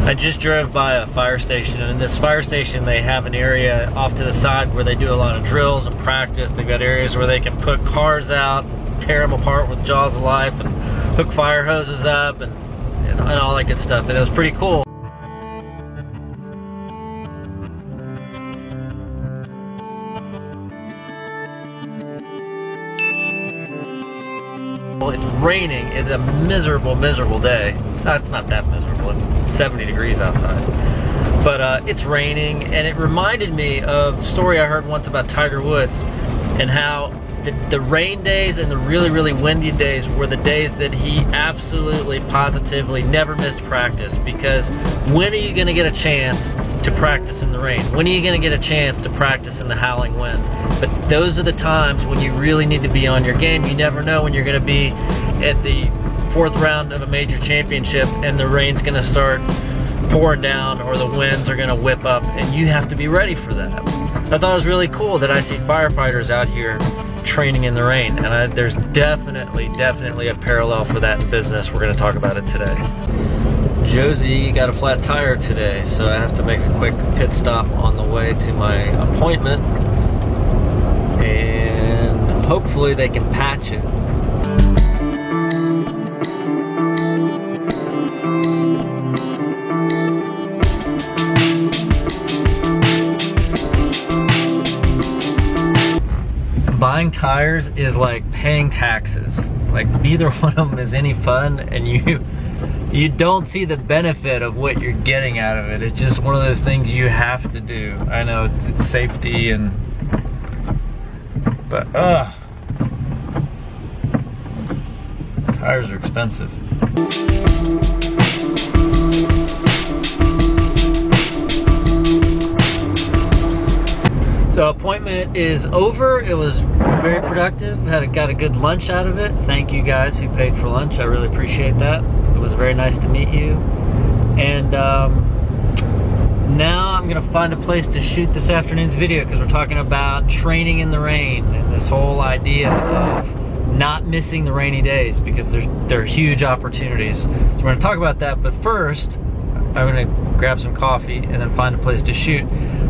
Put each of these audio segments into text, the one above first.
I just drove by a fire station, and in this fire station they have an area off to the side where they do a lot of drills and practice. They've got areas where they can put cars out, tear them apart with jaws of life, and hook fire hoses up and all that good stuff. And it was pretty cool. It's raining. It's a miserable, miserable day. No, it's not that miserable. It's 70 degrees outside. But it's raining, and it reminded me of a story I heard once about Tiger Woods and how the rain days and the really, really windy days were the days that he absolutely, positively never missed practice. Because when are you going to get a chance to practice in the rain? When are you going to get a chance to practice in the howling wind? But those are the times when you really need to be on your game. You never know when you're going to be at the 4th round of a major championship and the rain's going to start pouring down or the winds are going to whip up, and you have to be ready for that. I thought it was really cool that I see firefighters out here training in the rain, and there's definitely a parallel for that in business. We're going to talk about it today. Josie got a flat tire today, so I have to make a quick pit stop on the way to my appointment, and hopefully they can patch it. Buying tires is like paying taxes. Like, neither one of them is any fun, and you don't see the benefit of what you're getting out of it. It's just one of those things you have to do. I know it's safety but tires are expensive. So appointment is over. It was very productive. Got a good lunch out of it. Thank you guys who paid for lunch. I really appreciate that. It was very nice to meet you. And now I'm gonna find a place to shoot this afternoon's video, because we're talking about training in the rain and this whole idea of not missing the rainy days, because they're huge opportunities. So we're gonna talk about that, but first I'm gonna grab some coffee and then find a place to shoot.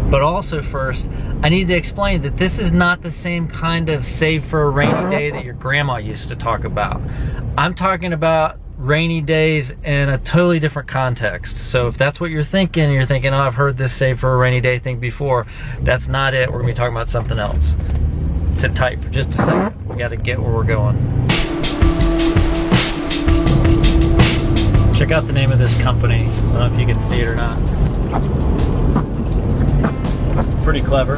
But also first, I need to explain that this is not the same kind of save for a rainy day that your grandma used to talk about. I'm talking about rainy days in a totally different context. So if that's what you're thinking, oh, I've heard this save for a rainy day thing before, that's not it. We're gonna be talking about something else. Sit tight for just a second. We gotta get where we're going. Check out the name of this company. I don't know if you can see it or not. Pretty clever,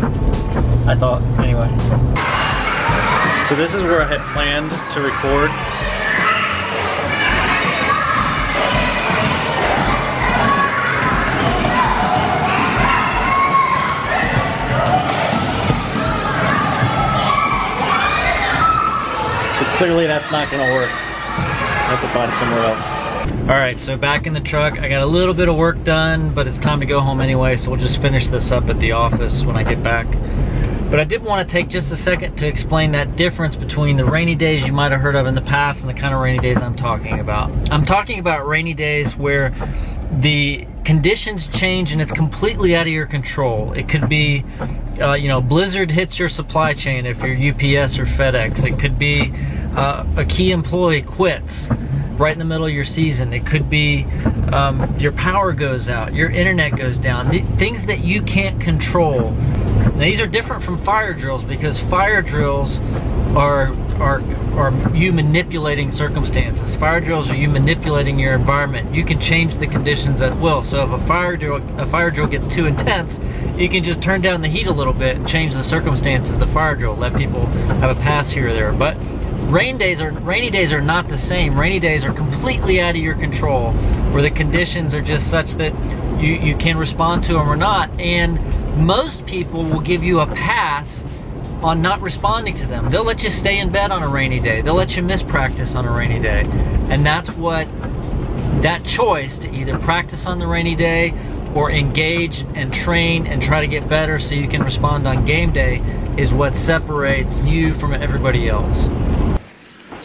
I thought, anyway. So this is where I had planned to record. So clearly that's not gonna work. I have to find somewhere else. All right, so back in the truck. I got a little bit of work done, but it's time to go home anyway, so we'll just finish this up at the office when I get back. But I did want to take just a second to explain that difference between the rainy days you might have heard of in the past and the kind of rainy days I'm talking about. I'm talking about rainy days where the conditions change and it's completely out of your control. It could be, you know, blizzard hits your supply chain if you're UPS or FedEx. It could be a key employee quits right in the middle of your season. It could be your power goes out, your internet goes down, things that you can't control. Now, these are different from fire drills, because fire drills are you manipulating circumstances. Fire drills are you manipulating your environment. You can change the conditions at will. So if a fire drill gets too intense, you can just turn down the heat a little bit and change the circumstances of the fire drill, let people have a pass here or there. But rainy days are not the same. Rainy days are completely out of your control, where the conditions are just such that you can respond to them or not. And most people will give you a pass on not responding to them. They'll let you stay in bed on a rainy day. They'll let you miss practice on a rainy day. And that's what, that choice to either practice on the rainy day or engage and train and try to get better so you can respond on game day, is what separates you from everybody else.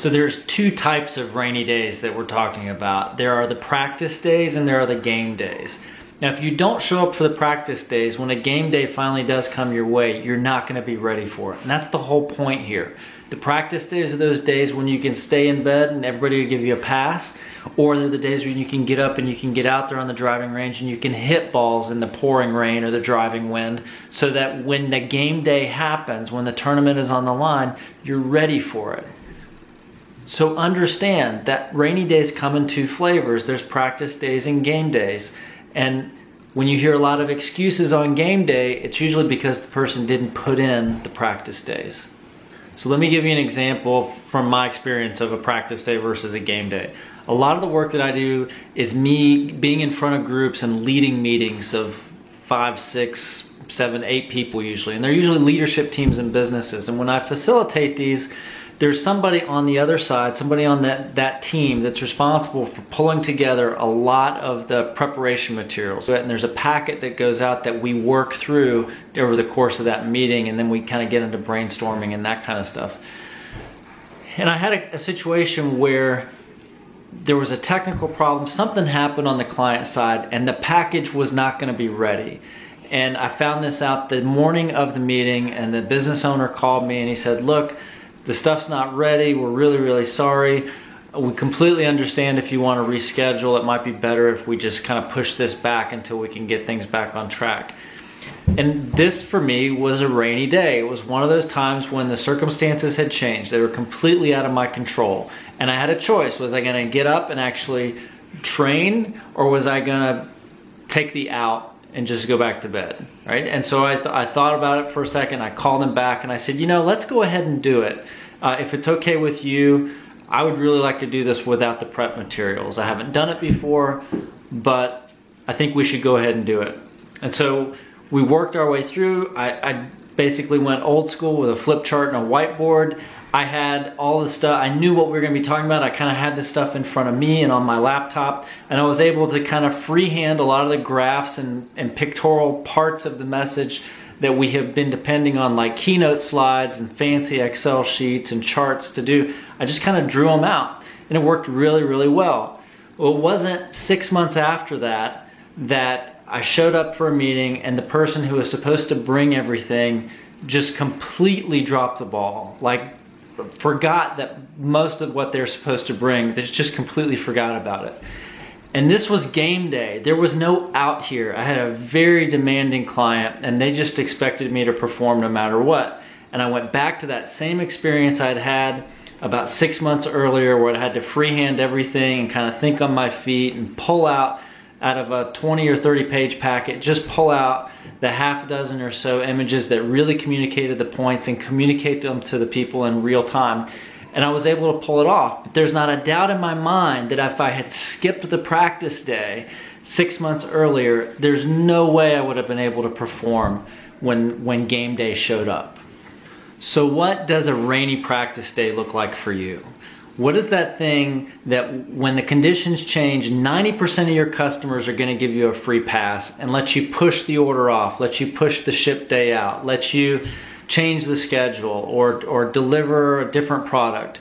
So there's two types of rainy days that we're talking about. There are the practice days and there are the game days. Now, if you don't show up for the practice days, when a game day finally does come your way, you're not gonna be ready for it. And that's the whole point here. The practice days are those days when you can stay in bed and everybody will give you a pass, or they're the days when you can get up and you can get out there on the driving range and you can hit balls in the pouring rain or the driving wind, so that when the game day happens, when the tournament is on the line, you're ready for it. So understand that rainy days come in two flavors. There's practice days and game days. And when you hear a lot of excuses on game day, it's usually because the person didn't put in the practice days. So let me give you an example from my experience of a practice day versus a game day. A lot of the work that I do is me being in front of groups and leading meetings of 5, 6, 7, 8 people usually. And they're usually leadership teams and businesses. And when I facilitate these, there's somebody on the other side, somebody on that team that's responsible for pulling together a lot of the preparation materials. And there's a packet that goes out that we work through over the course of that meeting, and then we kind of get into brainstorming and that kind of stuff. And I had a situation where there was a technical problem, something happened on the client side, and the package was not gonna be ready. And I found this out the morning of the meeting, and the business owner called me and he said, look, the stuff's not ready. We're really, really sorry. We completely understand if you want to reschedule. It might be better if we just kind of push this back until we can get things back on track. And this for me was a rainy day. It was one of those times when the circumstances had changed. They were completely out of my control. And I had a choice. Was I going to get up and actually train, or was I going to take the out and just go back to bed, right? And so I thought about it for a second. I called him back and I said, you know, let's go ahead and do it. If it's okay with you, I would really like to do this without the prep materials. I haven't done it before, but I think we should go ahead and do it. And so we worked our way through. I basically went old school with a flip chart and a whiteboard. I had all the stuff, I knew what we were gonna be talking about. I kind of had this stuff in front of me and on my laptop, and I was able to kind of freehand a lot of the graphs and pictorial parts of the message that we have been depending on, like keynote slides and fancy Excel sheets and charts to do. I just kind of drew them out, and it worked really, really well. Well, it wasn't 6 months after that that I showed up for a meeting and the person who was supposed to bring everything just completely dropped the ball. Like, forgot that most of what they're supposed to bring, they just completely forgot about it. And this was game day. There was no out here. I had a very demanding client and they just expected me to perform no matter what. And I went back to that same experience I'd had about 6 months earlier, where I had to freehand everything and kind of think on my feet and pull out of a 20 or 30 page packet, just pull out the half dozen or so images that really communicated the points and communicate them to the people in real time. And I was able to pull it off. But there's not a doubt in my mind that if I had skipped the practice day 6 months earlier, there's no way I would have been able to perform when game day showed up. So what does a rainy practice day look like for you? What is that thing that when the conditions change, 90% of your customers are gonna give you a free pass and let you push the order off, let you push the ship day out, let you change the schedule or deliver a different product?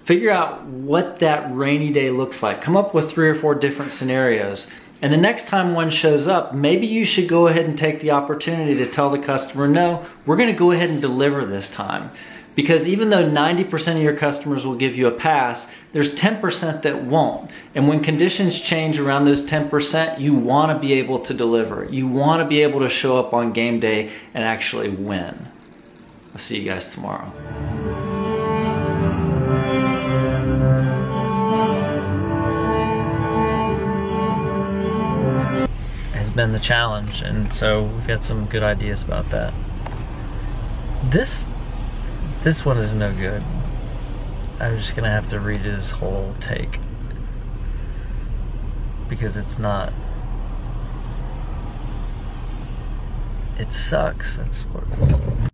Figure out what that rainy day looks like. Come up with 3 or 4 different scenarios. And the next time one shows up, maybe you should go ahead and take the opportunity to tell the customer, no, we're gonna go ahead and deliver this time. Because even though 90% of your customers will give you a pass, there's 10% that won't. And when conditions change around those 10%, you want to be able to deliver. You want to be able to show up on game day and actually win. I'll see you guys tomorrow. Has been the challenge, and so we've got some good ideas about that. This one is no good. I'm just gonna have to read his whole take because it's not. It sucks. That's what it is.